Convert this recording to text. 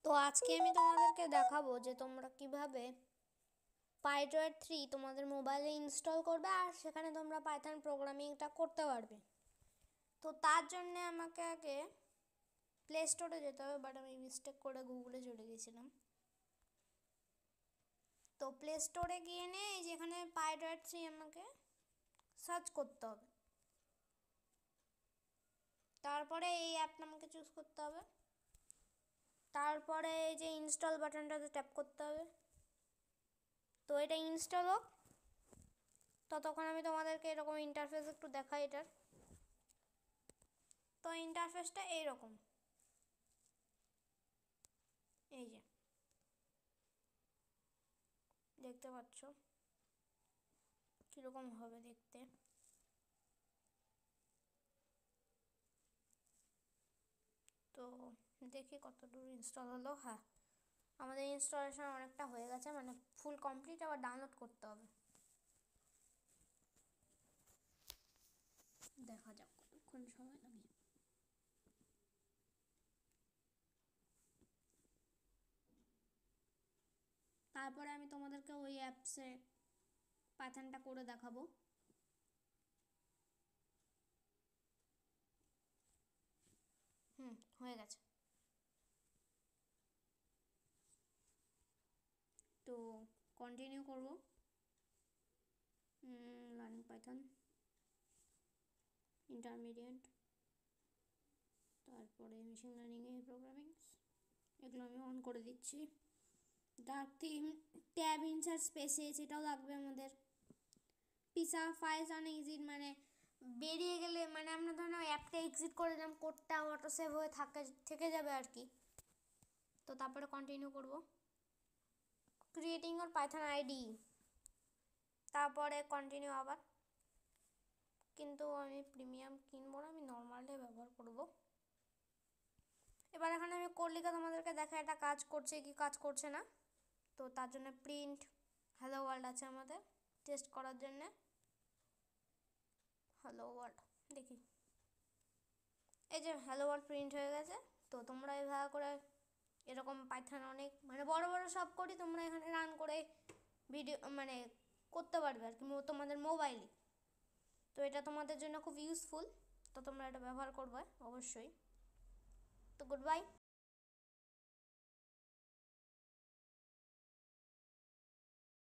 তো আজকে আমি তোমাদেরকে দেখাবো যে তোমরা কিভাবে PyTorch 3 তোমাদের মোবাইলে ইনস্টল করবে আর সেখানে তোমরা পাইথন প্রোগ্রামিংটা করতে পারবে। তো তার জন্য আমাকে আগে প্লে স্টোরে যেতে হবে, বাট আমি মিস্টেক করে গুগলে চলে গেছিলাম। তো প্লে স্টোরে গিয়ে এই যেখানে PyTorch 3 আমাকে সার্চ করতে হবে। তারপরে এই অ্যাপটা আমাকে চুজ করতে হবে। তারপরে এই যে ইনস্টল বাটনটাতে ট্যাপ করতে হবে। তো এটা ইনস্টল হোক, ততক্ষণ আমি তোমাদেরকে এরকম ইন্টারফেস একটু দেখাই এটার। তো ইন্টারফেসটা এইরকম, এই যে দেখতে পাচ্ছ কীরকম হবে দেখতে। তো দেখি কতদূর ইনস্টল হলো। হ্যাঁ, আমাদের ইনস্টলেশন অনেকটা হয়ে গেছে, মানে ফুল কমপ্লিট। আবার ডাউনলোড করতে হবে, দেখা যাক কতক্ষণ সময় লাগে। তারপরে আমি তোমাদেরকে ওই অ্যাপসে পাইথনটা করে দেখাবো। হয়ে গেছে। তো কন্টিনিউ করব, লার্নিং পাইথন ইন্টারমিডিয়েট, তারপরে মেশিন লার্নিংয়ে প্রোগ্রামিংস, এগুলো আমি অন করে দিচ্ছি। Dark theme, tab insert spaces, এটাও লাগবে আমাদের। পিসা ফাইলস অন এক্সিট, মানে বেরিয়ে গেলে, মানে আমরা ধরুন অ্যাপটা এক্সিট করে দিলাম, কোডটা অটো সেভ হয়ে থেকে যাবে আর কি। তো তারপরে কন্টিনিউ করব। ক্রিয়েটিং ওর পাইথন আইডি, তারপরে কন্টিনিউ আবার। কিন্তু আমি প্রিমিয়াম কিনবো না, আমি নর্মালটাই ব্যবহার করব। এবার এখানে আমি কোড লিখে তোমাদেরকে দেখা এটা কাজ করছে কি কাজ করছে না। তো তার জন্য প্রিন্ট হ্যালো ওয়ার্ল্ড আছে আমাদের টেস্ট করার জন্যে। হ্যালো ওয়ার্ল্ড দেখি, এই যে হ্যালো ওয়ার্ল্ড প্রিন্ট হয়ে গেছে। তো তোমরা এভাবে করে এরকম পাইথন অনেক, মানে বড় বড় সব করি তোমরা এখানে রান করে ভিডিও মানে করতে পারবে আর কি তোমাদের মোবাইলে। তো এটা তোমাদের জন্য খুব ইউজফুল, তো তোমরা এটা ব্যবহার করবে অবশ্যই। তো গুড বাই।